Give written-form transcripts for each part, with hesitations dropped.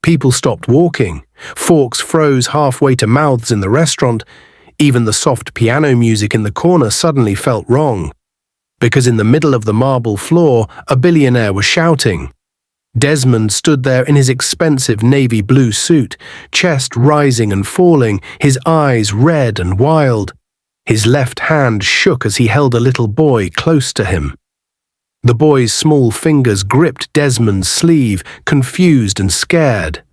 People stopped walking. Forks froze halfway to mouths in the restaurant. Even the soft piano music in the corner suddenly felt wrong. Because in the middle of the marble floor, a billionaire was shouting. Desmond stood there in his expensive navy blue suit, chest rising and falling, his eyes red and wild. His left hand shook as he held a little boy close to him. The boy's small fingers gripped Desmond's sleeve, confused and scared.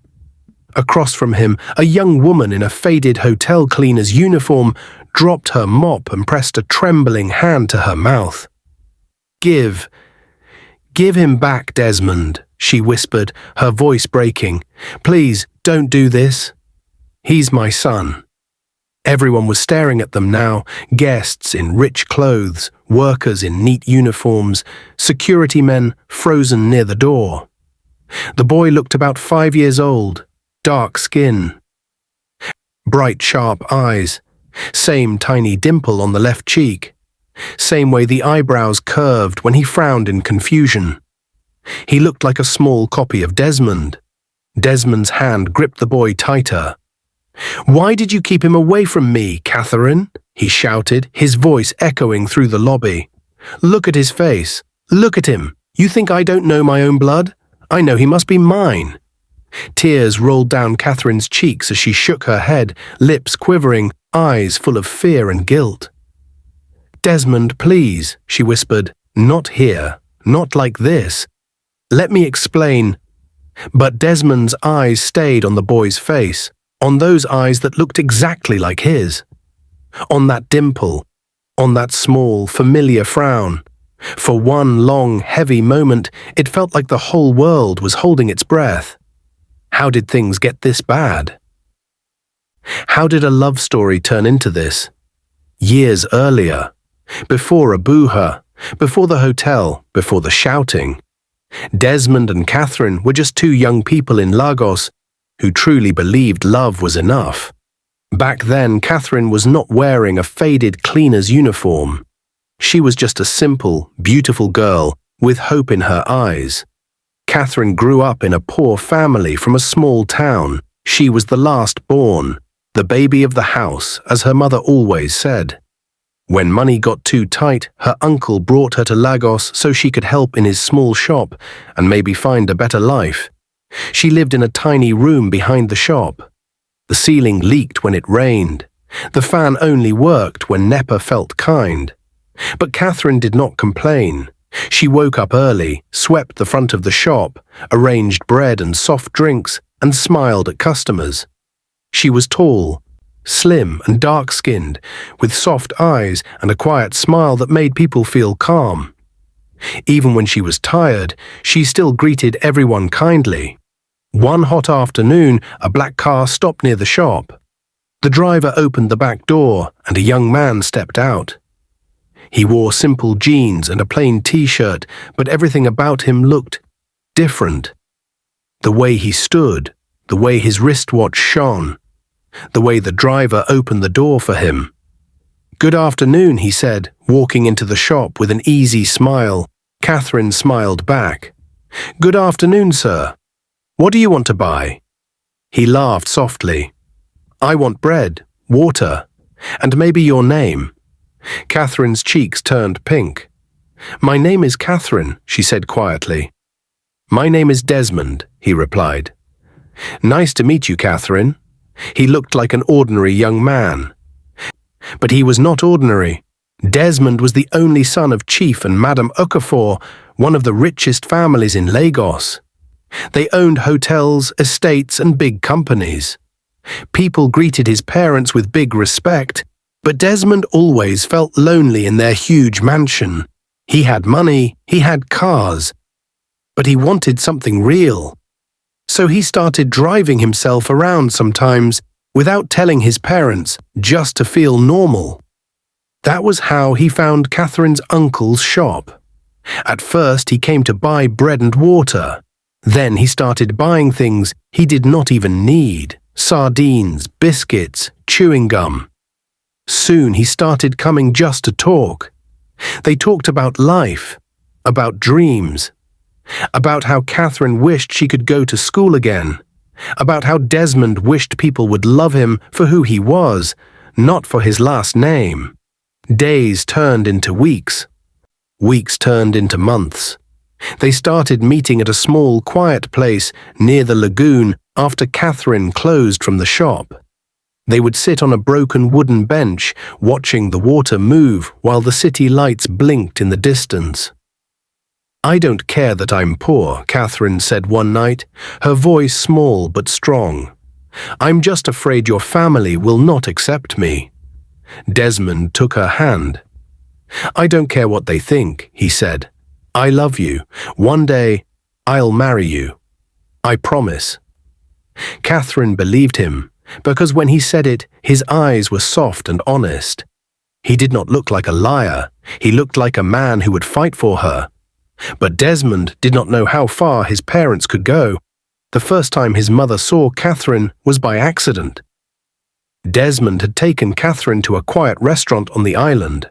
Across from him, a young woman in a faded hotel cleaner's uniform dropped her mop and pressed a trembling hand to her mouth. Give him back, Desmond," she whispered, her voice breaking. "Please, don't do this. He's my son." Everyone was staring at them now, guests in rich clothes, workers in neat uniforms, security men frozen near the door. The boy looked about 5 years old, dark skin, bright sharp eyes, same tiny dimple on the left cheek, same way the eyebrows curved when he frowned in confusion. He looked like a small copy of Desmond. Desmond's hand gripped the boy tighter. "Why did you keep him away from me, Catherine?" he shouted, his voice echoing through the lobby. "Look at his face. Look at him. You think I don't know my own blood? I know he must be mine." Tears rolled down Catherine's cheeks as she shook her head, lips quivering, eyes full of fear and guilt. "Desmond, please," she whispered. "Not here. Not like this. Let me explain." But Desmond's eyes stayed on the boy's face, on those eyes that looked exactly like his. On that dimple, on that small, familiar frown. For one long, heavy moment, it felt like the whole world was holding its breath. How did things get this bad? How did a love story turn into this? Years earlier, before Abuja, before the hotel, before the shouting. Desmond and Catherine were just two young people in Lagos who truly believed love was enough. Back then, Catherine was not wearing a faded cleaner's uniform. She was just a simple, beautiful girl with hope in her eyes. Catherine grew up in a poor family from a small town. She was the last born, the baby of the house, as her mother always said. When money got too tight, her uncle brought her to Lagos so she could help in his small shop and maybe find a better life. She lived in a tiny room behind the shop. The ceiling leaked when it rained. The fan only worked when NEPA felt kind. But Catherine did not complain. She woke up early, swept the front of the shop, arranged bread and soft drinks, and smiled at customers. She was tall, slim and dark-skinned, with soft eyes and a quiet smile that made people feel calm. Even when she was tired, she still greeted everyone kindly. One hot afternoon, a black car stopped near the shop. The driver opened the back door, and a young man stepped out. He wore simple jeans and a plain t-shirt, but everything about him looked different. The way he stood, the way his wristwatch shone, the way the driver opened the door for him. "Good afternoon," he said, walking into the shop with an easy smile. Catherine smiled back. "Good afternoon, sir. What do you want to buy?" He laughed softly. "I want bread, water, and maybe your name." Catherine's cheeks turned pink. "My name is Catherine," she said quietly. "My name is Desmond," he replied. "Nice to meet you, Catherine." He looked like an ordinary young man. But he was not ordinary. Desmond was the only son of Chief and Madam Okafor, one of the richest families in Lagos. They owned hotels, estates, and big companies. People greeted his parents with big respect, but Desmond always felt lonely in their huge mansion. He had money, he had cars, but he wanted something real. So he started driving himself around sometimes, without telling his parents, just to feel normal. That was how he found Catherine's uncle's shop. At first he came to buy bread and water. Then he started buying things he did not even need: sardines, biscuits, chewing gum. Soon he started coming just to talk. They talked about life, about dreams, about how Catherine wished she could go to school again, about how Desmond wished people would love him for who he was, not for his last name. Days turned into weeks. Weeks turned into months. They started meeting at a small, quiet place near the lagoon after Catherine closed from the shop. They would sit on a broken wooden bench, watching the water move while the city lights blinked in the distance. "I don't care that I'm poor," Catherine said one night, her voice small but strong. "I'm just afraid your family will not accept me." Desmond took her hand. "I don't care what they think," he said. "I love you. One day, I'll marry you. I promise." Catherine believed him, because when he said it, his eyes were soft and honest. He did not look like a liar. He looked like a man who would fight for her. But Desmond did not know how far his parents could go. The first time his mother saw Catherine was by accident. Desmond had taken Catherine to a quiet restaurant on the island.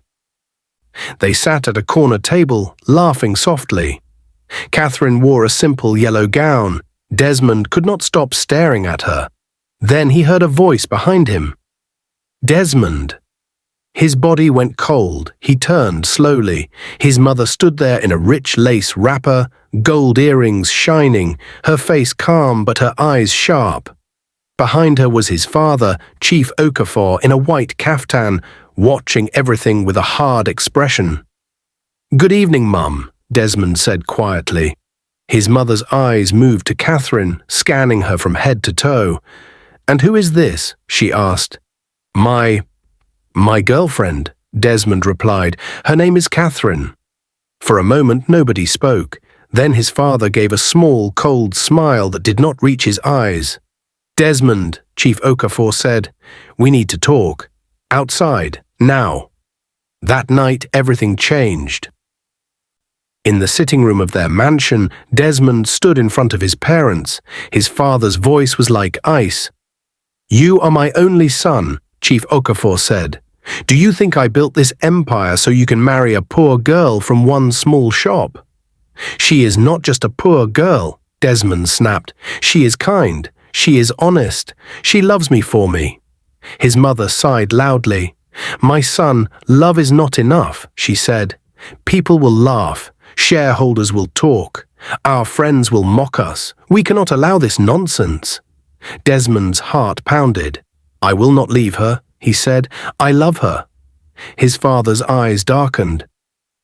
They sat at a corner table, laughing softly. Catherine wore a simple yellow gown. Desmond could not stop staring at her. Then he heard a voice behind him. "Desmond." His body went cold. He turned slowly. His mother stood there in a rich lace wrapper, gold earrings shining, her face calm but her eyes sharp. Behind her was his father, Chief Okafor, in a white caftan, watching everything with a hard expression. "Good evening, Mum," Desmond said quietly. His mother's eyes moved to Catherine, scanning her from head to toe. "And who is this?" she asked. My girlfriend," Desmond replied. "Her name is Catherine." For a moment nobody spoke. Then his father gave a small, cold smile that did not reach his eyes. "Desmond," Chief Okafor said, "we need to talk. Outside, now." That night, everything changed. In the sitting room of their mansion, Desmond stood in front of his parents. His father's voice was like ice. "You are my only son," Chief Okafor said. "Do you think I built this empire so you can marry a poor girl from one small shop?" "She is not just a poor girl," Desmond snapped. "She is kind. She is honest. She loves me for me." His mother sighed loudly. "My son, love is not enough," she said. "People will laugh. Shareholders will talk. Our friends will mock us. We cannot allow this nonsense." Desmond's heart pounded. "I will not leave her," he said. "I love her." His father's eyes darkened.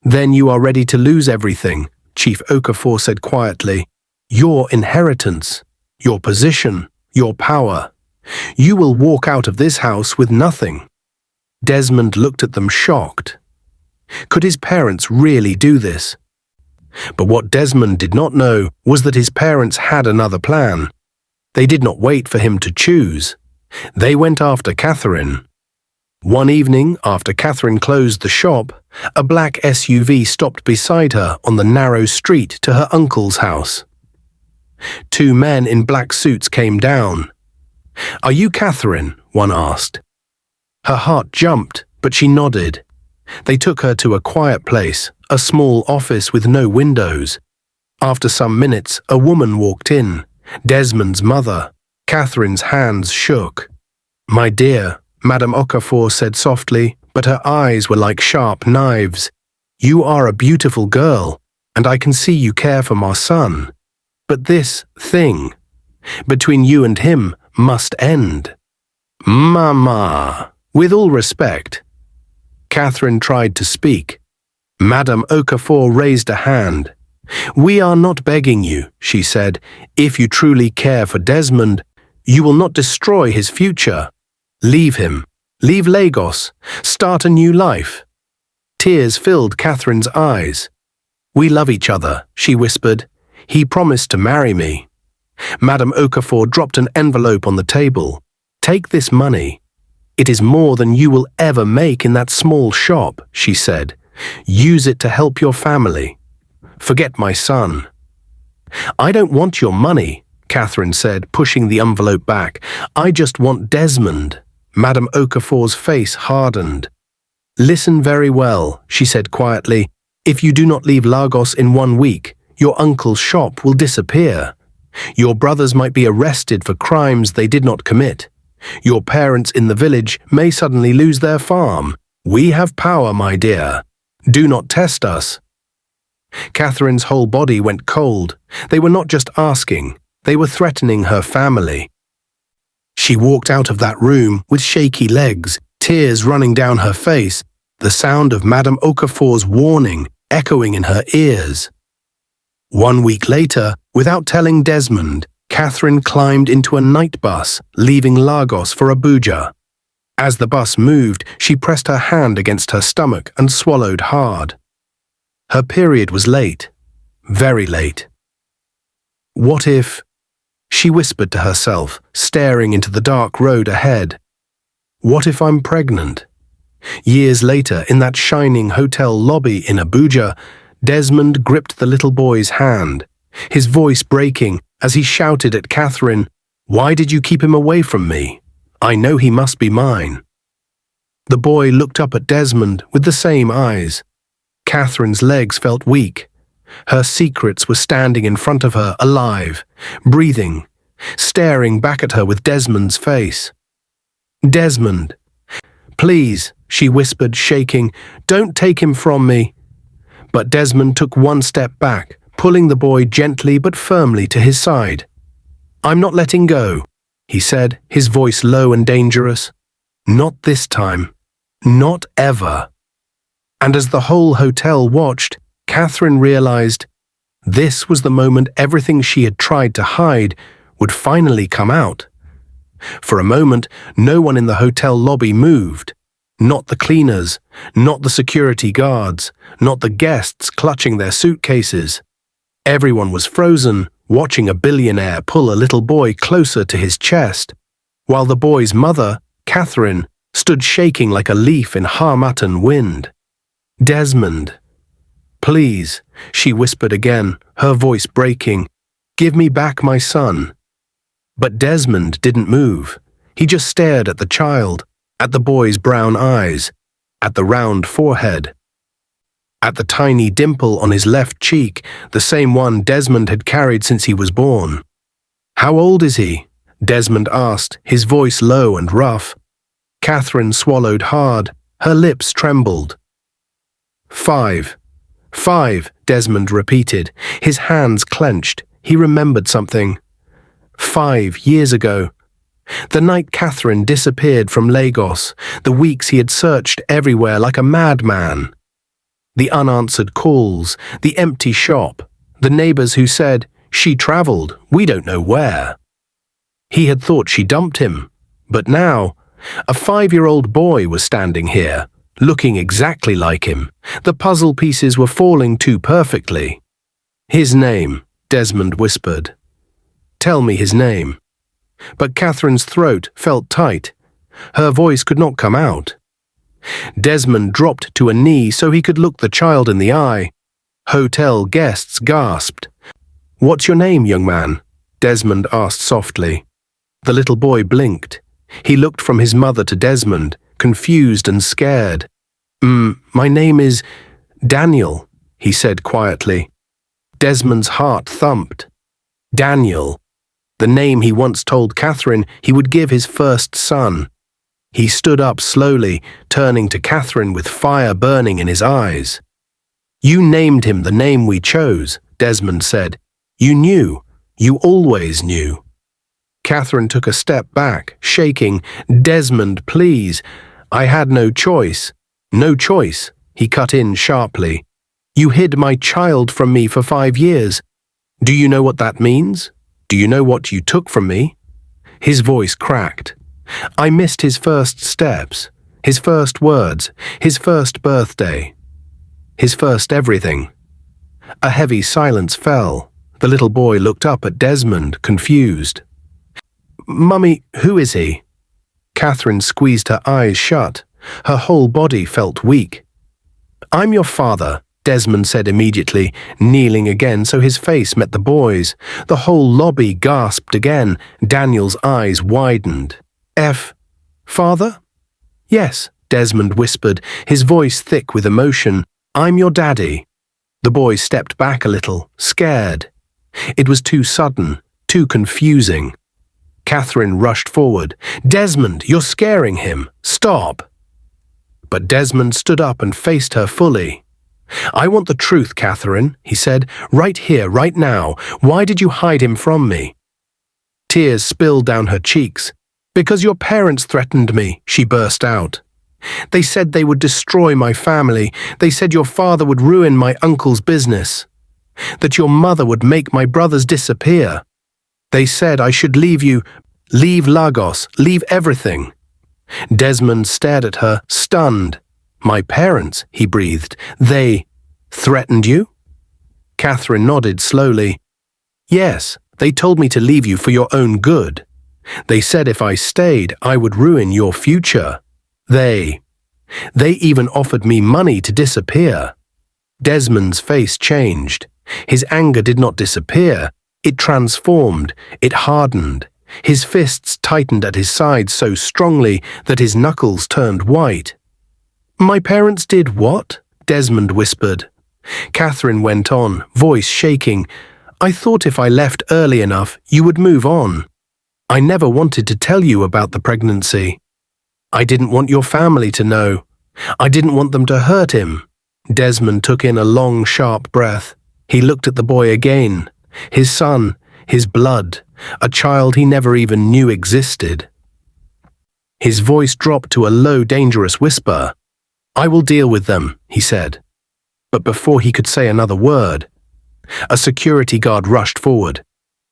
"Then you are ready to lose everything," Chief Okafor said quietly. "Your inheritance, your position, your power. You will walk out of this house with nothing." Desmond looked at them shocked. Could his parents really do this? But what Desmond did not know was that his parents had another plan. They did not wait for him to choose. They went after Catherine. One evening, after Catherine closed the shop, a black SUV stopped beside her on the narrow street to her uncle's house. Two men in black suits came down. "Are you Catherine?" one asked. Her heart jumped, but she nodded. They took her to a quiet place, a small office with no windows. After some minutes, a woman walked in, Desmond's mother. Catherine's hands shook. "My dear," Madame Okafor said softly, but her eyes were like sharp knives. "You are a beautiful girl, and I can see you care for my son. But this thing between you and him must end." "Mama, with all respect." Catherine tried to speak. Madame Okafor raised a hand. "We are not begging you," she said. "If you truly care for Desmond, you will not destroy his future. Leave him. Leave Lagos. Start a new life." Tears filled Catherine's eyes. "We love each other," she whispered. "He promised to marry me." Madame Okafor dropped an envelope on the table. "Take this money. It is more than you will ever make in that small shop," she said. "Use it to help your family. Forget my son." "I don't want your money," Catherine said, pushing the envelope back. "I just want Desmond." Madame Okafor's face hardened. "Listen very well," she said quietly. "If you do not leave Lagos in 1 week, your uncle's shop will disappear. Your brothers might be arrested for crimes they did not commit. Your parents in the village may suddenly lose their farm. We have power, my dear. Do not test us." Catherine's whole body went cold. They were not just asking, they were threatening her family. She walked out of that room with shaky legs, tears running down her face, the sound of Madame Okafor's warning echoing in her ears. 1 week later, without telling Desmond, Catherine climbed into a night bus, leaving Lagos for Abuja. As the bus moved, she pressed her hand against her stomach and swallowed hard. Her period was late, very late. What if... She whispered to herself, staring into the dark road ahead. What if I'm pregnant? Years later, in that shining hotel lobby in Abuja, Desmond gripped the little boy's hand, his voice breaking as he shouted at Catherine, "Why did you keep him away from me? I know he must be mine." The boy looked up at Desmond with the same eyes. Catherine's legs felt weak. Her secrets were standing in front of her, alive, breathing, staring back at her with Desmond's face. "Desmond, please," she whispered, shaking, "don't take him from me." But Desmond took one step back, pulling the boy gently but firmly to his side. "I'm not letting go," he said, his voice low and dangerous. "Not this time. Not ever." And as the whole hotel watched, Catherine realized this was the moment everything she had tried to hide would finally come out. For a moment, no one in the hotel lobby moved. Not the cleaners, not the security guards, not the guests clutching their suitcases. Everyone was frozen, watching a billionaire pull a little boy closer to his chest, while the boy's mother, Catherine, stood shaking like a leaf in Harmattan wind. "Desmond, please," she whispered again, her voice breaking, "give me back my son." But Desmond didn't move. He just stared at the child, at the boy's brown eyes, at the round forehead, at the tiny dimple on his left cheek, the same one Desmond had carried since he was born. "How old is he?" Desmond asked, his voice low and rough. Catherine swallowed hard, her lips trembled. "5. 5, Desmond repeated, his hands clenched. He remembered something. 5 years ago. The night Catherine disappeared from Lagos, the weeks he had searched everywhere like a madman. The unanswered calls, the empty shop, the neighbors who said, "She traveled, we don't know where." He had thought she dumped him, but now, a 5-year-old boy was standing here, looking exactly like him. The puzzle pieces were falling too perfectly. "His name," Desmond whispered. "Tell me his name." But Catherine's throat felt tight. Her voice could not come out. Desmond dropped to a knee so he could look the child in the eye. Hotel guests gasped. "What's your name, young man?" Desmond asked softly. The little boy blinked. He looked from his mother to Desmond, confused and scared. My name is Daniel," he said quietly. Desmond's heart thumped. Daniel, the name he once told Catherine he would give his first son. He stood up slowly, turning to Catherine with fire burning in his eyes. "You named him the name we chose," Desmond said. "You knew. You always knew." Catherine took a step back, shaking. "Desmond, please. I had no choice." "No choice," he cut in sharply. "You hid my child from me for 5 years. Do you know what that means? Do you know what you took from me?" His voice cracked. "I missed his first steps, his first words, his first birthday, his first everything." A heavy silence fell. The little boy looked up at Desmond, confused. "Mummy, who is he?" Catherine squeezed her eyes shut. Her whole body felt weak. "I'm your father," Desmond said immediately, kneeling again so his face met the boy's. The whole lobby gasped again. Daniel's eyes widened. Father?" "Yes," Desmond whispered, his voice thick with emotion. "I'm your daddy." The boy stepped back a little, scared. It was too sudden, too confusing. Catherine rushed forward. "Desmond, you're scaring him. Stop." But Desmond stood up and faced her fully. "I want the truth, Catherine," he said. "Right here, right now. Why did you hide him from me?" Tears spilled down her cheeks. "Because your parents threatened me," she burst out. "They said they would destroy my family. They said your father would ruin my uncle's business. That your mother would make my brothers disappear. They said I should leave you, leave Lagos, leave everything." Desmond stared at her, stunned. "My parents," he breathed. "They threatened you?" Catherine nodded slowly. "Yes, they told me to leave you for your own good. They said if I stayed, I would ruin your future. They even offered me money to disappear." Desmond's face changed. His anger did not disappear. It transformed. It hardened. His fists tightened at his sides so strongly that his knuckles turned white. "My parents did what?" Desmond whispered. Catherine went on, voice shaking. "I thought if I left early enough, you would move on. I never wanted to tell you about the pregnancy. I didn't want your family to know. I didn't want them to hurt him." Desmond took in a long, sharp breath. He looked at the boy again. His son, his blood, a child he never even knew existed. His voice dropped to a low, dangerous whisper. "I will deal with them," he said. But before he could say another word, a security guard rushed forward.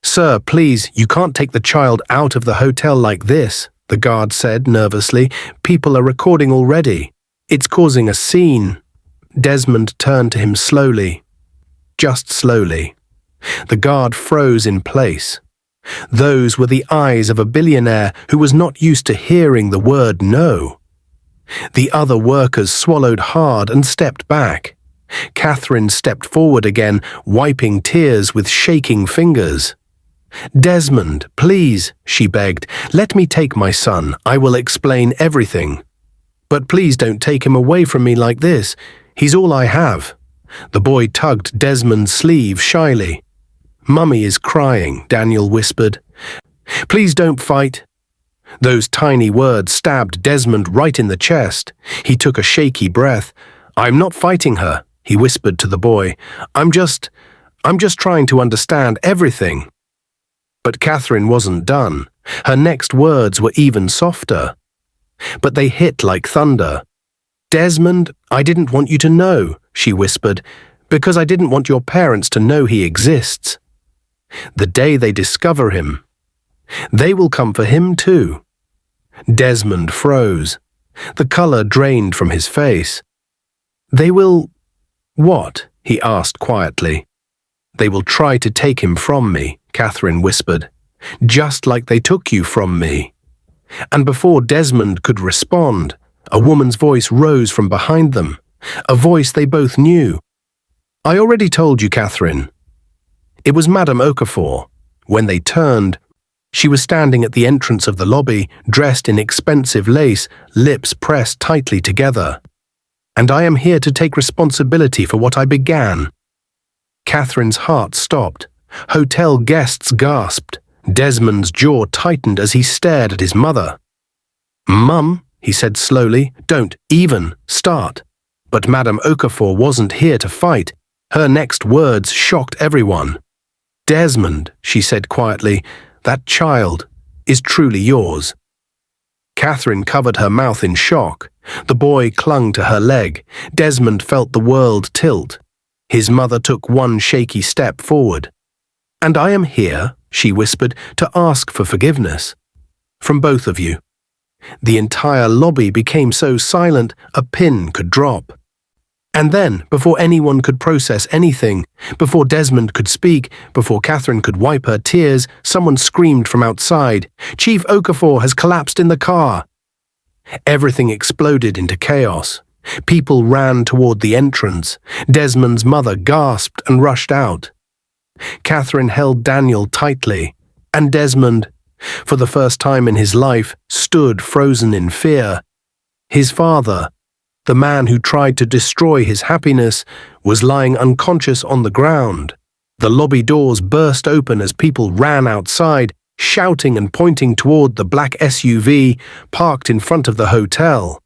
"Sir, please, you can't take the child out of the hotel like this," the guard said nervously. "People are recording already. It's causing a scene." Desmond turned to him slowly. Just slowly. The guard froze in place. Those were the eyes of a billionaire who was not used to hearing the word no. The other workers swallowed hard and stepped back. Catherine stepped forward again, wiping tears with shaking fingers. "Desmond, please," she begged, "let me take my son. I will explain everything. But please don't take him away from me like this. He's all I have." The boy tugged Desmond's sleeve shyly. "Mummy is crying," Daniel whispered. "Please don't fight." Those tiny words stabbed Desmond right in the chest. He took a shaky breath. "I'm not fighting her," he whispered to the boy. I'm just trying to understand everything." But Catherine wasn't done. Her next words were even softer. But they hit like thunder. "Desmond, I didn't want you to know," she whispered, "because I didn't want your parents to know he exists. The day they discover him, they will come for him too." Desmond froze. The color drained from his face. "They will—" "What?" he asked quietly. "They will try to take him from me," Catherine whispered, "just like they took you from me." And before Desmond could respond, a woman's voice rose from behind them, a voice they both knew. "I already told you, Catherine." It was Madame Okafor. When they turned, she was standing at the entrance of the lobby, dressed in expensive lace, lips pressed tightly together. "And I am here to take responsibility for what I began." Catherine's heart stopped. Hotel guests gasped. Desmond's jaw tightened as he stared at his mother. "Mum," he said slowly, "don't even start." But Madame Okafor wasn't here to fight. Her next words shocked everyone. "Desmond," she said quietly, "that child is truly yours." Catherine covered her mouth in shock. The boy clung to her leg. Desmond felt the world tilt. His mother took one shaky step forward. "And I am here," she whispered, "to ask for forgiveness. From both of you." The entire lobby became so silent a pin could drop. And then, before anyone could process anything, before Desmond could speak, before Catherine could wipe her tears, someone screamed from outside, "Chief Okafor has collapsed in the car." Everything exploded into chaos. People ran toward the entrance. Desmond's mother gasped and rushed out. Catherine held Daniel tightly, and Desmond, for the first time in his life, stood frozen in fear. His father, the man who tried to destroy his happiness, was lying unconscious on the ground. The lobby doors burst open as people ran outside, shouting and pointing toward the black SUV parked in front of the hotel.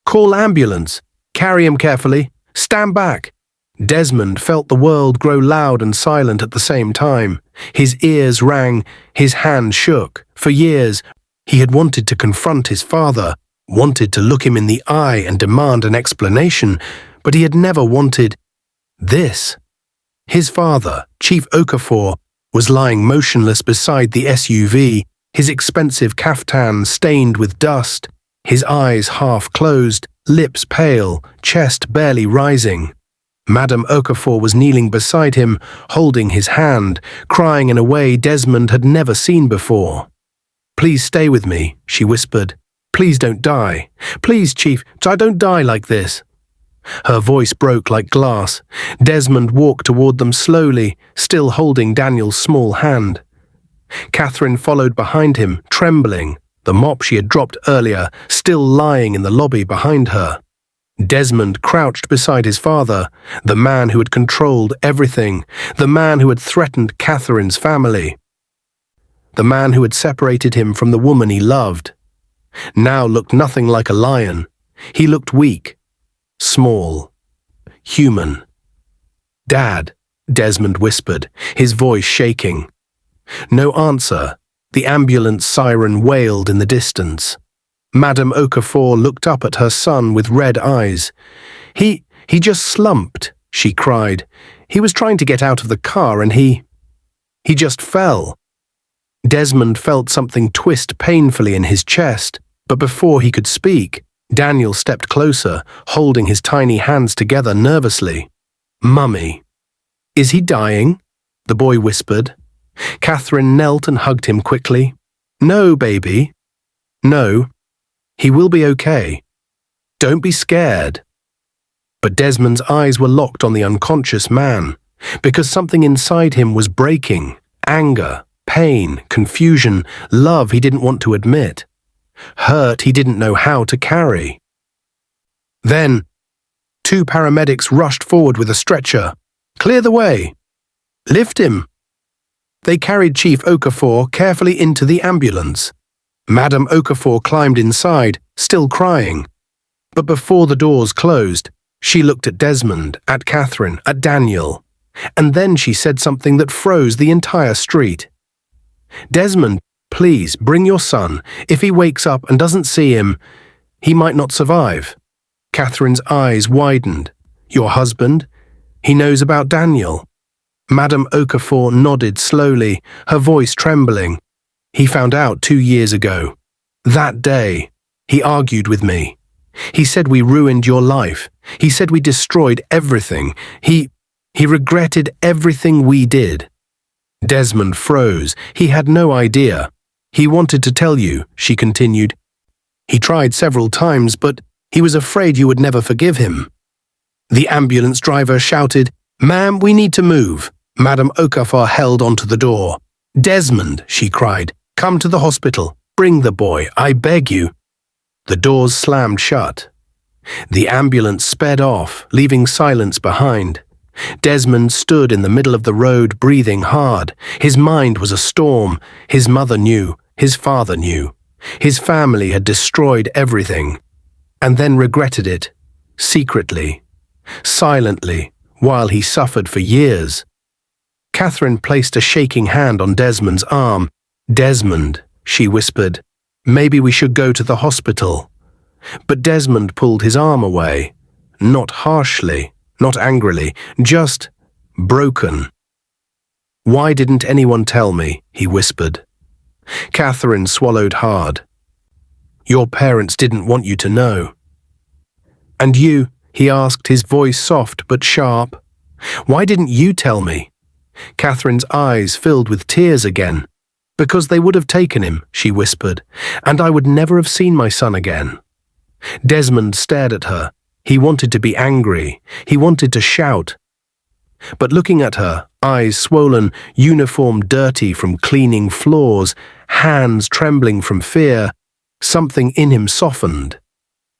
"Call ambulance. Carry him carefully. Stand back." Desmond felt the world grow loud and silent at the same time. His ears rang, his hand shook. For years, he had wanted to confront his father, wanted to look him in the eye and demand an explanation, but he had never wanted this. His father, Chief Okafor, was lying motionless beside the SUV, his expensive kaftan stained with dust, his eyes half closed, lips pale, chest barely rising. Madame Okafor was kneeling beside him, holding his hand, crying in a way Desmond had never seen before. "Please stay with me," she whispered. "Please don't die. Please, Chief, I don't die like this." Her voice broke like glass. Desmond walked toward them slowly, still holding Daniel's small hand. Catherine followed behind him, trembling, the mop she had dropped earlier still lying in the lobby behind her. Desmond crouched beside his father, the man who had controlled everything, the man who had threatened Catherine's family, the man who had separated him from the woman he loved. Now looked nothing like a lion. He looked weak, small, human. "Dad," Desmond whispered, his voice shaking. No answer. The ambulance siren wailed in the distance. Madame Okafor looked up at her son with red eyes. He just slumped," she cried. "He was trying to get out of the car and he just fell." Desmond felt something twist painfully in his chest, but before he could speak, Daniel stepped closer, holding his tiny hands together nervously. "Mummy." "Is he dying?" the boy whispered. Catherine knelt and hugged him quickly. "No, baby. No. He will be okay. Don't be scared." But Desmond's eyes were locked on the unconscious man, because something inside him was breaking. Anger, pain, confusion, love he didn't want to admit. Hurt he didn't know how to carry. Then, 2 paramedics rushed forward with a stretcher. "Clear the way. Lift him." They carried Chief Okafor carefully into the ambulance. Madame Okafor climbed inside, still crying. But before the doors closed, she looked at Desmond, at Catherine, at Daniel. And then she said something that froze the entire street. "Desmond, please bring your son. If he wakes up and doesn't see him, he might not survive." Catherine's eyes widened. "Your husband? He knows about Daniel." Madame Okafor nodded slowly, her voice trembling. "He found out 2 years ago. That day, he argued with me. He said we ruined your life. He said we destroyed everything. He regretted everything we did." Desmond froze. He had no idea. "He wanted to tell you," she continued. "He tried several times, but he was afraid you would never forgive him." The ambulance driver shouted, "Ma'am, we need to move." Madame Okafor held onto the door. "Desmond," she cried, "come to the hospital. Bring the boy, I beg you." The doors slammed shut. The ambulance sped off, leaving silence behind. Desmond stood in the middle of the road, breathing hard. His mind was a storm. His mother knew. His father knew. His family had destroyed everything, and then regretted it, secretly, silently, while he suffered for years. Catherine placed a shaking hand on Desmond's arm. "Desmond," she whispered, "maybe we should go to the hospital." But Desmond pulled his arm away, not harshly, not angrily, just broken. "Why didn't anyone tell me?" he whispered. Catherine swallowed hard. "Your parents didn't want you to know." "And you?" he asked, his voice soft but sharp. "Why didn't you tell me?" Catherine's eyes filled with tears again. "Because they would have taken him," she whispered, "and I would never have seen my son again." Desmond stared at her. He wanted to be angry. He wanted to shout. But looking at her, eyes swollen, uniform dirty from cleaning floors, hands trembling from fear, something in him softened.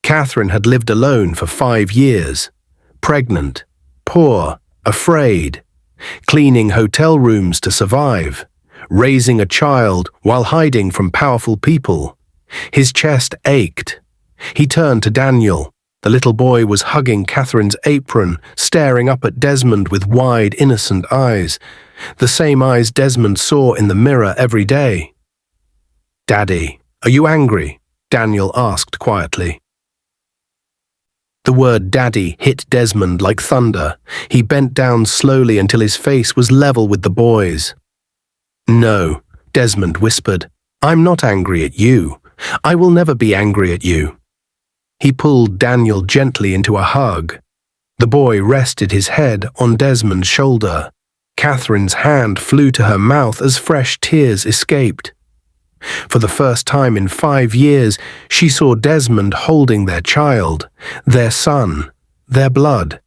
Catherine had lived alone for 5 years. Pregnant, poor, afraid. cleaning hotel rooms to survive, raising a child while hiding from powerful people. His chest ached. He turned to Daniel. The little boy was hugging Catherine's apron, staring up at Desmond with wide, innocent eyes, the same eyes Desmond saw in the mirror every day. "Daddy, are you angry?" Daniel asked quietly. The word daddy hit Desmond like thunder. He bent down slowly until his face was level with the boy's. "No," Desmond whispered. "I'm not angry at you. I will never be angry at you." He pulled Daniel gently into a hug. The boy rested his head on Desmond's shoulder. Catherine's hand flew to her mouth as fresh tears escaped. For the first time in 5 years, she saw Desmond holding their child, their son, their blood.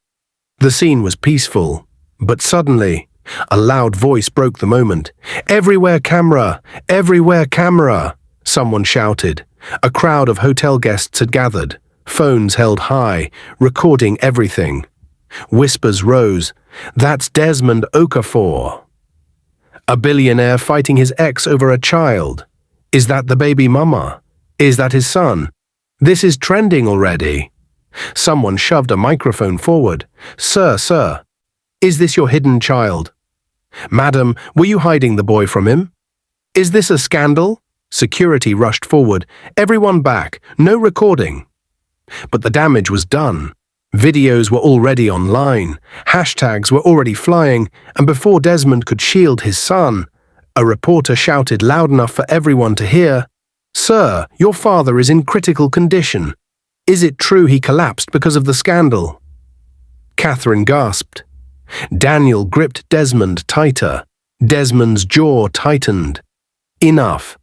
The scene was peaceful, but suddenly, a loud voice broke the moment. "Everywhere camera! Everywhere camera!" someone shouted. A crowd of hotel guests had gathered, phones held high, recording everything. Whispers rose. "That's Desmond Okafor. A billionaire fighting his ex over a child. Is that the baby mama? Is that his son? This is trending already." Someone shoved a microphone forward. Sir, is this your hidden child? Madam, were you hiding the boy from him? Is this a scandal?" Security rushed forward. "Everyone back, no recording." But the damage was done. Videos were already online, hashtags were already flying, and before Desmond could shield his son, a reporter shouted loud enough for everyone to hear, "Sir, your father is in critical condition. Is it true he collapsed because of the scandal?" Catherine gasped. Daniel gripped Desmond tighter. Desmond's jaw tightened. Enough.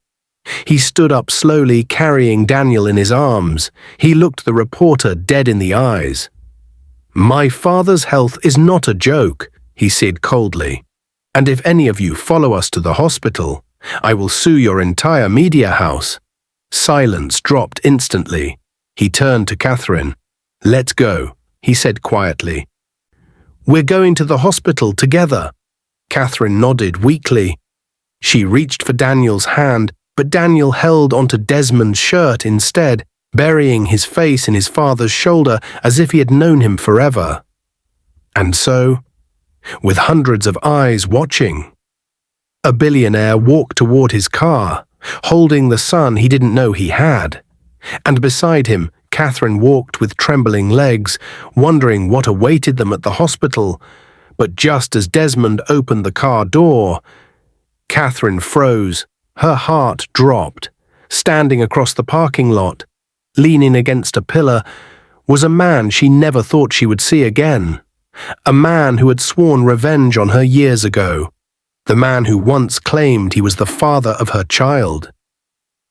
He stood up slowly, carrying Daniel in his arms. He looked the reporter dead in the eyes. "My father's health is not a joke," he said coldly. "And if any of you follow us to the hospital, I will sue your entire media house." Silence dropped instantly. He turned to Catherine. "Let's go," he said quietly. "We're going to the hospital together." Catherine nodded weakly. She reached for Daniel's hand, but Daniel held onto Desmond's shirt instead, burying his face in his father's shoulder as if he had known him forever. And so, with hundreds of eyes watching, a billionaire walked toward his car, holding the son he didn't know he had. And beside him, Catherine walked with trembling legs, wondering what awaited them at the hospital. But just as Desmond opened the car door, Catherine froze. Her heart dropped. Standing across the parking lot, leaning against a pillar, was a man she never thought she would see again. A man who had sworn revenge on her years ago. The man who once claimed he was the father of her child.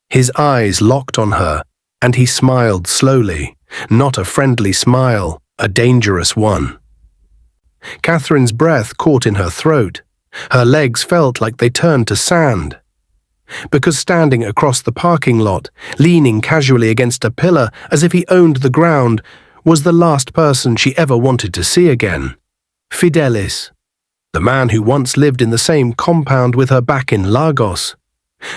His eyes locked on her, and he smiled slowly, not a friendly smile, a dangerous one. Catherine's breath caught in her throat. Her legs felt like they turned to sand. Because standing across the parking lot, leaning casually against a pillar as if he owned the ground, was the last person she ever wanted to see again. Fidelis, the man who once lived in the same compound with her back in Lagos.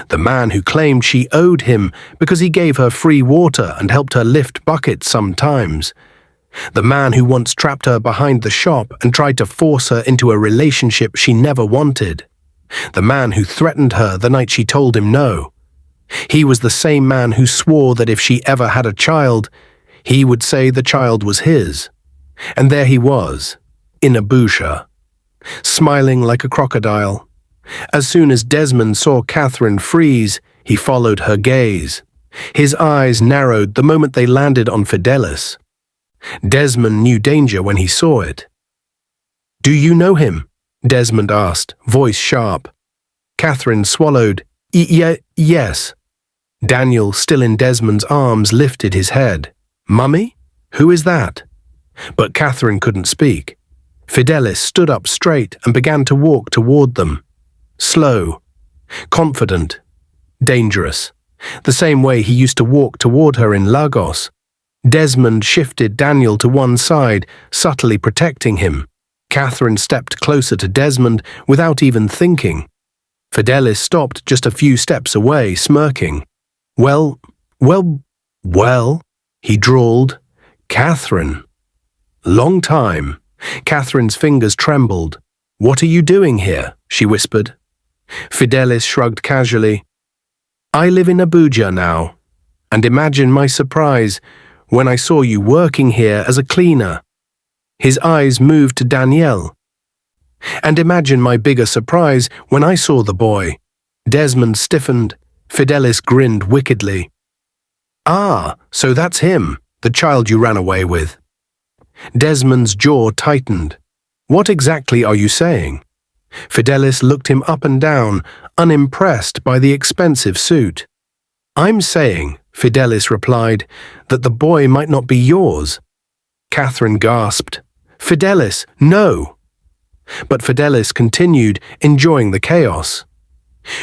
The man who claimed she owed him because he gave her free water and helped her lift buckets sometimes. The man who once trapped her behind the shop and tried to force her into a relationship she never wanted. The man who threatened her the night she told him no. He was the same man who swore that if she ever had a child, he would say the child was his. And there he was, in Abuja, smiling like a crocodile. As soon as Desmond saw Catherine freeze, he followed her gaze. His eyes narrowed the moment they landed on Fidelis. Desmond knew danger when he saw it. "Do you know him?" Desmond asked, voice sharp. Catherine swallowed. Yes. Daniel, still in Desmond's arms, lifted his head. "Mummy? Who is that?" But Catherine couldn't speak. Fidelis stood up straight and began to walk toward them. Slow, confident, dangerous, the same way he used to walk toward her in Lagos. Desmond shifted Daniel to one side, subtly protecting him. Catherine stepped closer to Desmond without even thinking. Fidelis stopped just a few steps away, smirking. Well, he drawled. Catherine. Long time. Catherine's fingers trembled. What are you doing here? She whispered. Fidelis shrugged casually. I live in Abuja now. And imagine my surprise when I saw you working here as a cleaner. His eyes moved to Danielle. And imagine my bigger surprise when I saw the boy. Desmond stiffened. Fidelis grinned wickedly. Ah, so that's him, the child you ran away with. Desmond's jaw tightened. What exactly are you saying? Fidelis looked him up and down, unimpressed by the expensive suit. I'm saying, Fidelis replied, that the boy might not be yours. Catherine gasped. Fidelis, no! But Fidelis continued, enjoying the chaos.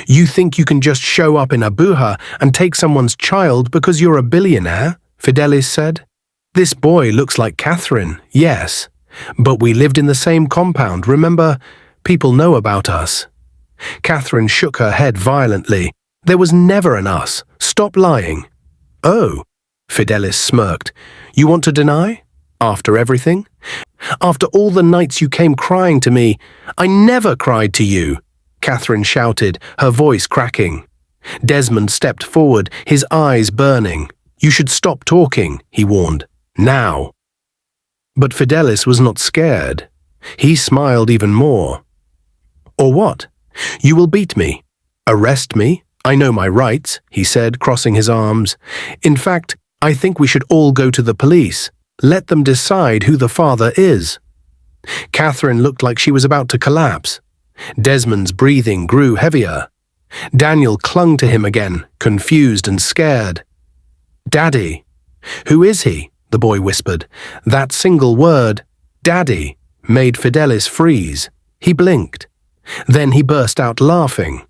You think you can just show up in Abuja and take someone's child because you're a billionaire? Fidelis said. This boy looks like Catherine, yes. But we lived in the same compound, remember? People know about us. Catherine shook her head violently. There was never an us. Stop lying. Oh, Fidelis smirked. You want to deny? After everything? After all the nights you came crying to me. I never cried to you, Catherine shouted, her voice cracking. Desmond stepped forward, his eyes burning. You should stop talking, he warned. Now. But Fidelis was not scared. He smiled even more. Or what? You will beat me. Arrest me? I know my rights, he said, crossing his arms. In fact, I think we should all go to the police. Let them decide who the father is. Catherine looked like she was about to collapse. Desmond's breathing grew heavier. Daniel clung to him again, confused and scared. Daddy. Who is he? The boy whispered. That single word, Daddy, made Fidelis freeze. He blinked. Then he burst out laughing.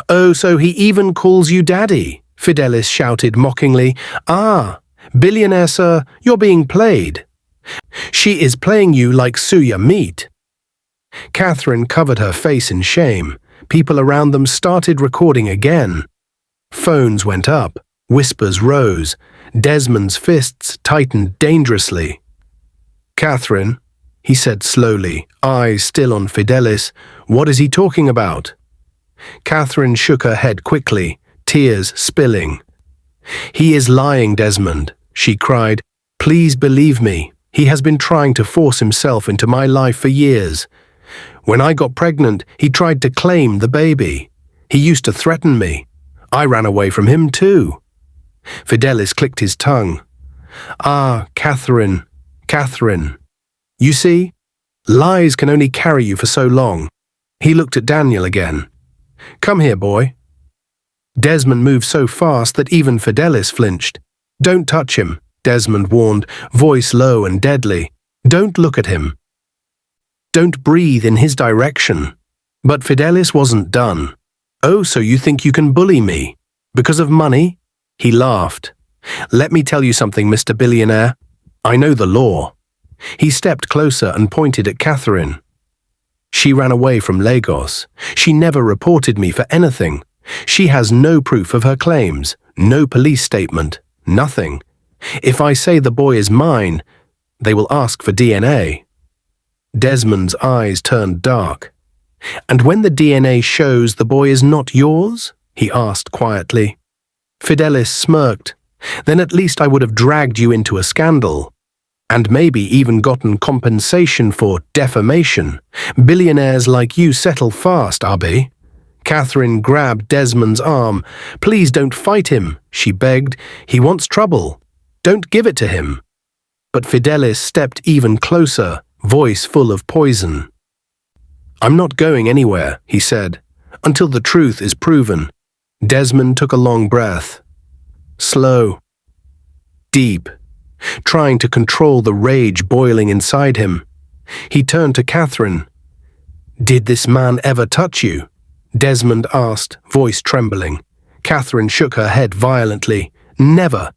Oh, so he even calls you Daddy, Fidelis shouted mockingly. Ah, billionaire, sir, you're being played. She is playing you like suya meat. Catherine covered her face in shame. People around them started recording again. Phones went up. Whispers rose. Desmond's fists tightened dangerously. Catherine, he said slowly, eyes still on Fidelis, what is he talking about? Catherine shook her head quickly, tears spilling. He is lying, Desmond, she cried. Please believe me. He has been trying to force himself into my life for years. When I got pregnant, he tried to claim the baby. He used to threaten me. I ran away from him too. Fidelis clicked his tongue. Ah, Catherine, Catherine. You see, lies can only carry you for so long. He looked at Daniel again. Come here, boy. Desmond moved so fast that even Fidelis flinched. Don't touch him, Desmond warned, voice low and deadly. Don't look at him. Don't breathe in his direction. But Fidelis wasn't done. Oh, so you think you can bully me? Because of money? He laughed. Let me tell you something, Mr. Billionaire. I know the law. He stepped closer and pointed at Catherine. She ran away from Lagos. She never reported me for anything. She has no proof of her claims, no police statement, nothing. If I say the boy is mine, they will ask for DNA. Desmond's eyes turned dark. And when the DNA shows the boy is not yours? He asked quietly. Fidelis smirked. Then at least I would have dragged you into a scandal. And maybe even gotten compensation for defamation. Billionaires like you settle fast, Abi. Catherine grabbed Desmond's arm. Please don't fight him, she begged. He wants trouble. Don't give it to him. But Fidelis stepped even closer, voice full of poison. I'm not going anywhere, he said, until the truth is proven. Desmond took a long breath. Slow. Deep. Trying to control the rage boiling inside him. He turned to Catherine. Did this man ever touch you? Desmond asked, voice trembling. Catherine shook her head violently. Never.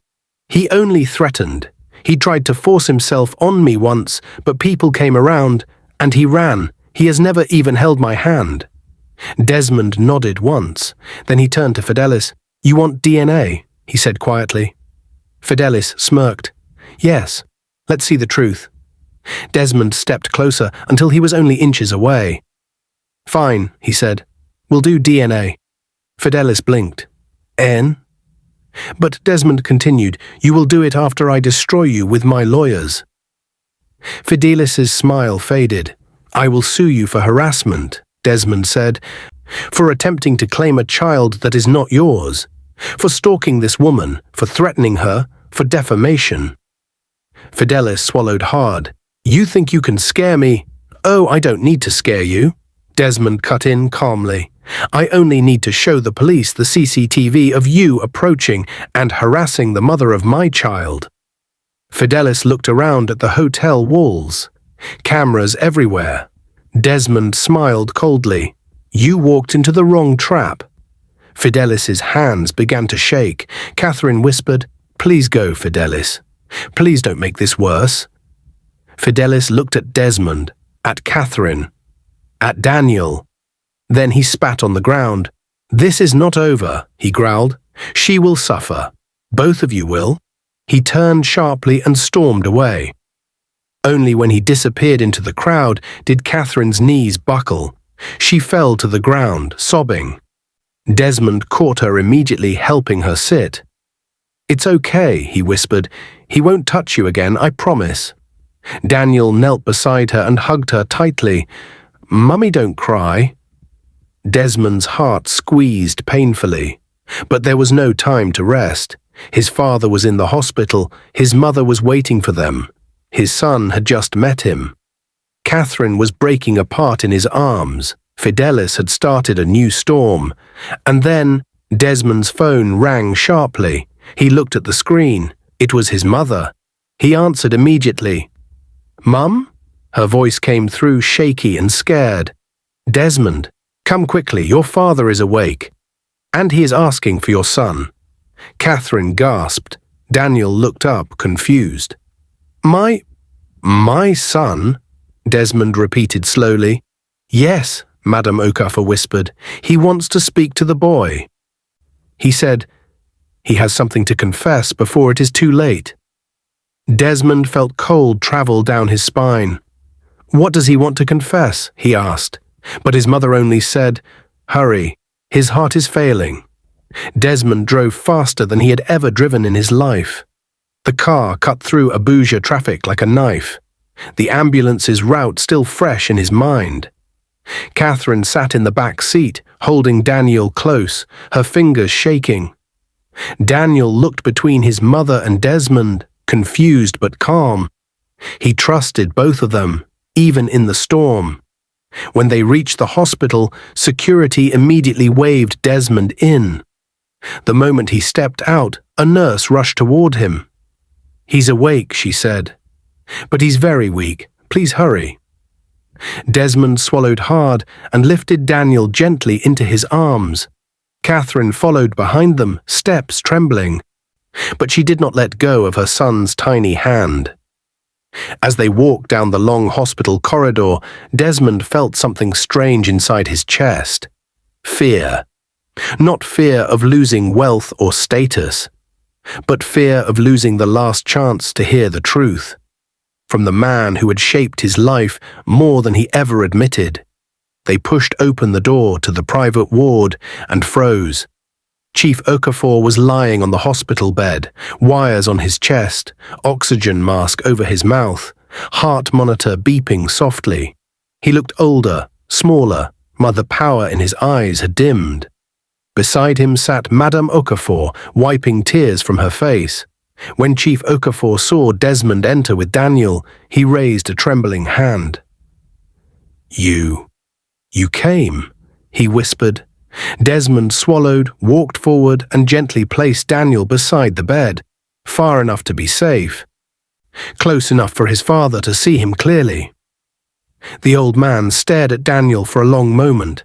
He only threatened. He tried to force himself on me once, but people came around, And he ran. He has never even held my hand." Desmond nodded once. Then he turned to Fidelis. "You want DNA?" he said quietly. Fidelis smirked. "Yes. Let's see the truth." Desmond stepped closer until he was only inches away. "Fine," he said. "We'll do DNA." Fidelis blinked. "N?" But Desmond continued, "You will do it after I destroy you with my lawyers." Fidelis's smile faded. "I will sue you for harassment," Desmond said, "for attempting to claim a child that is not yours, for stalking this woman, for threatening her, for defamation." Fidelis swallowed hard. "You think you can scare me?" "Oh, I don't need to scare you," Desmond cut in calmly. "I only need to show the police the CCTV of you approaching and harassing the mother of my child." Fidelis looked around at the hotel walls. Cameras everywhere. Desmond smiled coldly. "You walked into the wrong trap." Fidelis's hands began to shake. Catherine whispered, "Please go, Fidelis. Please don't make this worse." Fidelis looked at Desmond, at Catherine, at Daniel. Then he spat on the ground. "This is not over," he growled. "She will suffer. Both of you will." He turned sharply and stormed away. Only when he disappeared into the crowd did Catherine's knees buckle. She fell to the ground, sobbing. Desmond caught her immediately, helping her sit. "It's okay," he whispered. "He won't touch you again, I promise." Daniel knelt beside her and hugged her tightly. "Mummy, don't cry." Desmond's heart squeezed painfully. But there was no time to rest. His father was in the hospital. His mother was waiting for them. His son had just met him. Catherine was breaking apart in his arms. Fidelis had started a new storm. And then Desmond's phone rang sharply. He looked at the screen. It was his mother. He answered immediately. "Mum?" Her voice came through shaky and scared. "Desmond, come quickly, your father is awake. And he is asking for your son." Catherine gasped. Daniel looked up, confused. My son?" Desmond repeated slowly. "Yes," Madame Okafor whispered. "He wants to speak to the boy." He said, "He has something to confess before it is too late." Desmond felt cold travel down his spine. "What does he want to confess?" he asked. But his mother only said, "Hurry, his heart is failing." Desmond drove faster than he had ever driven in his life. The car cut through Abuja traffic like a knife. The ambulance's route still fresh in his mind. Catherine sat in the back seat, holding Daniel close, her fingers shaking. Daniel looked between his mother and Desmond, confused but calm. He trusted both of them, even in the storm. When they reached the hospital, security immediately waved Desmond in. The moment he stepped out, a nurse rushed toward him. "He's awake," she said. "But he's very weak. Please hurry." Desmond swallowed hard and lifted Daniel gently into his arms. Catherine followed behind them, steps trembling. But she did not let go of her son's tiny hand. As they walked down the long hospital corridor, Desmond felt something strange inside his chest. Fear. Not fear of losing wealth or status, but fear of losing the last chance to hear the truth. From the man who had shaped his life more than he ever admitted. They pushed open the door to the private ward and froze. Chief Okafor was lying on the hospital bed, wires on his chest, oxygen mask over his mouth, heart monitor beeping softly. He looked older, smaller, the power in his eyes had dimmed. Beside him sat Madame Okafor, wiping tears from her face. When Chief Okafor saw Desmond enter with Daniel, he raised a trembling hand. You came," he whispered. Desmond swallowed, walked forward, and gently placed Daniel beside the bed, far enough to be safe. Close enough for his father to see him clearly. The old man stared at Daniel for a long moment,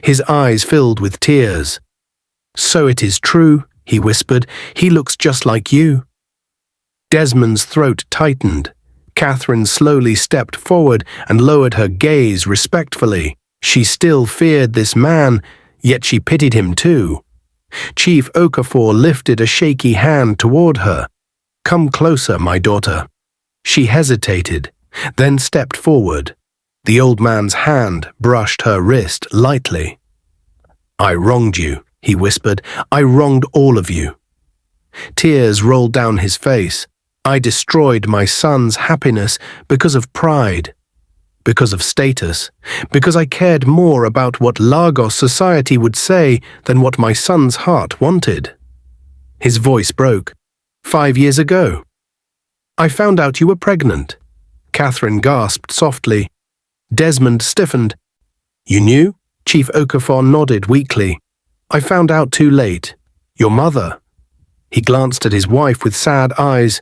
his eyes filled with tears. "So it is true," he whispered. "He looks just like you." Desmond's throat tightened. Catherine slowly stepped forward and lowered her gaze respectfully. She still feared this man, yet she pitied him too. Chief Okafor lifted a shaky hand toward her. "Come closer, my daughter." She hesitated, then stepped forward. The old man's hand brushed her wrist lightly. "I wronged you," he whispered. "I wronged all of you." Tears rolled down his face. "I destroyed my son's happiness because of pride, because of status, because I cared more about what Lagos society would say than what my son's heart wanted." His voice broke. 5 years ago. "I found out you were pregnant." Catherine gasped softly. Desmond stiffened. "You knew?" Chief Okafor nodded weakly. "I found out too late. Your mother." He glanced at his wife with sad eyes.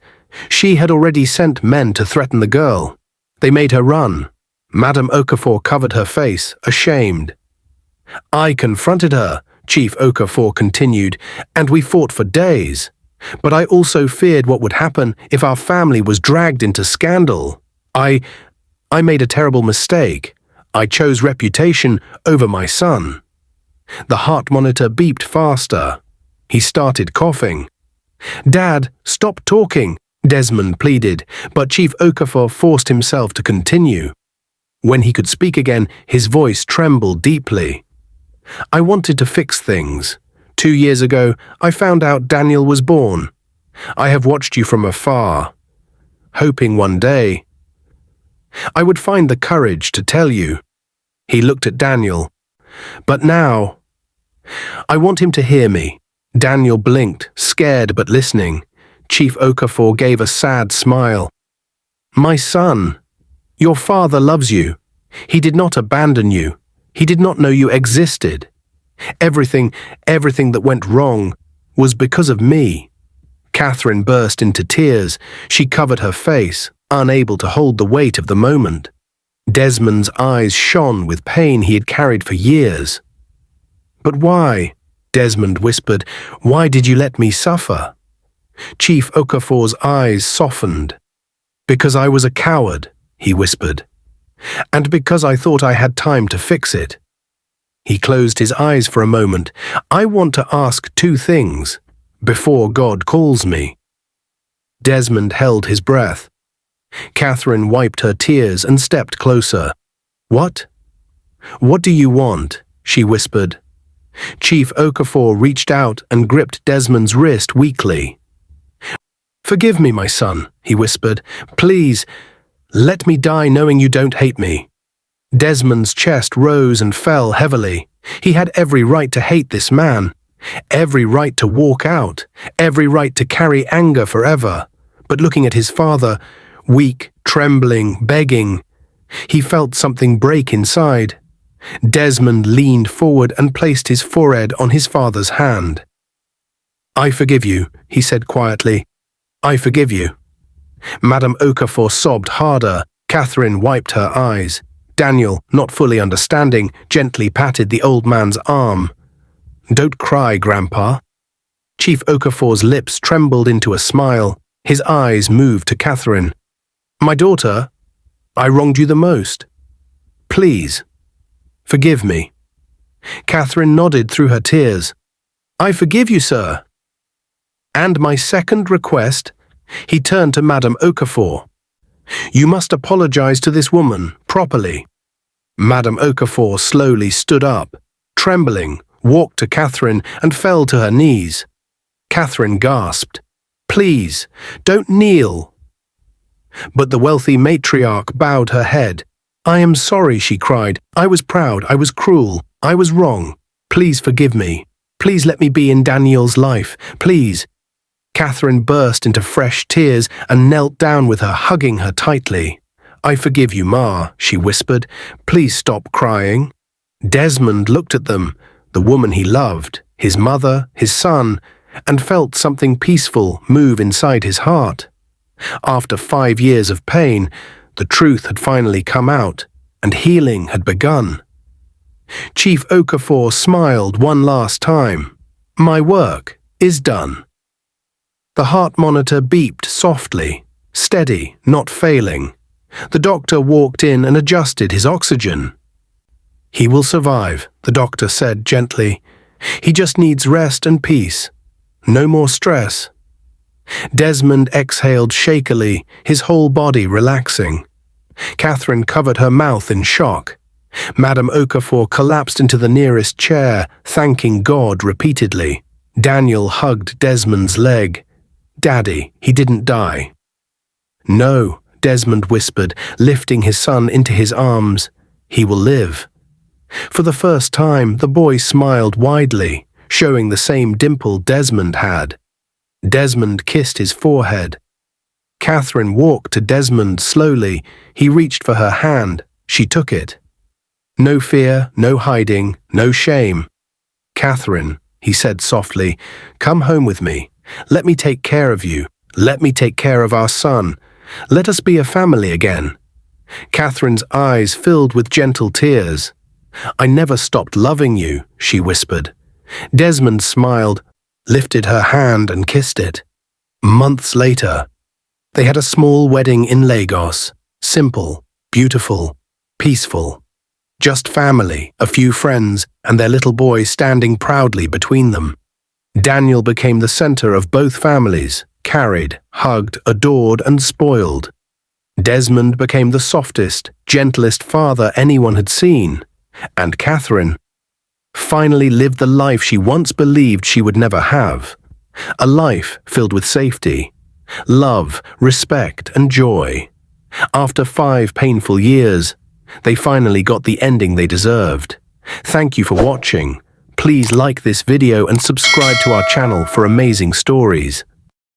She had already sent men to threaten the girl. They made her run. Madame Okafor covered her face, ashamed. "I confronted her," Chief Okafor continued, "and we fought for days. But I also feared what would happen if our family was dragged into scandal. I made a terrible mistake. I chose reputation over my son." The heart monitor beeped faster. He started coughing. "Dad, stop talking," Desmond pleaded, but Chief Okafor forced himself to continue. When he could speak again, his voice trembled deeply. "I wanted to fix things. 2 years ago, I found out Daniel was born. I have watched you from afar, hoping one day I would find the courage to tell you." He looked at Daniel. "But now, I want him to hear me." Daniel blinked, scared but listening. Chief Okafor gave a sad smile. "My son, your father loves you. He did not abandon you. He did not know you existed. Everything that went wrong was because of me." Catherine burst into tears. She covered her face, unable to hold the weight of the moment. Desmond's eyes shone with pain he had carried for years. "But why?" Desmond whispered. "Why did you let me suffer?" Chief Okafor's eyes softened. "Because I was a coward," he whispered. "And because I thought I had time to fix it." He closed his eyes for a moment. "I want to ask 2 things before God calls me." Desmond held his breath. Catherine wiped her tears and stepped closer. "What? What do you want?" she whispered. Chief Okafor reached out and gripped Desmond's wrist weakly. "Forgive me, my son," he whispered. "Please, let me die knowing you don't hate me." Desmond's chest rose and fell heavily. He had every right to hate this man, every right to walk out, every right to carry anger forever. But looking at his father, weak, trembling, begging, he felt something break inside. Desmond leaned forward and placed his forehead on his father's hand. "I forgive you," he said quietly. "I forgive you." Madame Okafor sobbed harder. Catherine wiped her eyes. Daniel, not fully understanding, gently patted the old man's arm. "Don't cry, Grandpa." Chief Okafor's lips trembled into a smile. His eyes moved to Catherine. "My daughter, I wronged you the most. Please, forgive me." Catherine nodded through her tears. "I forgive you, sir." "And my second request," he turned to Madame Okafor. "You must apologize to this woman, properly." Madame Okafor slowly stood up, trembling, walked to Catherine and fell to her knees. Catherine gasped, "Please, don't kneel." But the wealthy matriarch bowed her head. "I am sorry," she cried. "I was proud, I was cruel, I was wrong. Please forgive me. Please let me be in Daniel's life, please." Catherine burst into fresh tears and knelt down with her, hugging her tightly. "I forgive you, Ma," she whispered. "Please stop crying." Desmond looked at them, the woman he loved, his mother, his son, and felt something peaceful move inside his heart. After 5 years of pain, the truth had finally come out, and healing had begun. Chief Okafor smiled one last time. "My work is done." The heart monitor beeped softly. steady, not failing. The doctor walked in and adjusted his oxygen. "He will survive," the doctor said gently. "He just needs rest and peace. No more stress." Desmond exhaled shakily, his whole body relaxing. Catherine covered her mouth in shock. Madame Okafor collapsed into the nearest chair, thanking God repeatedly. Daniel hugged Desmond's leg. "Daddy, he didn't die." "No," Desmond whispered, lifting his son into his arms. "He will live." For the first time, the boy smiled widely, showing the same dimple Desmond had. Desmond kissed his forehead. Catherine walked to Desmond slowly. He reached for her hand. She took it. "No fear, no hiding, no shame." "Catherine," he said softly, "come home with me. Let me take care of you. Let me take care of our son. Let us be a family again." Catherine's eyes filled with gentle tears. "I never stopped loving you," she whispered. Desmond smiled, lifted her hand and kissed it. Months later, they had a small wedding in Lagos. Simple, beautiful, peaceful. Just family, a few friends, and their little boy standing proudly between them. Daniel became the center of both families, carried, hugged, adored, and spoiled. Desmond became the softest, gentlest father anyone had seen. And Catherine finally lived the life she once believed she would never have. A life filled with safety, love, respect, and joy. After 5 painful years, they finally got the ending they deserved. Thank you for watching. Please like this video and subscribe to our channel for amazing stories.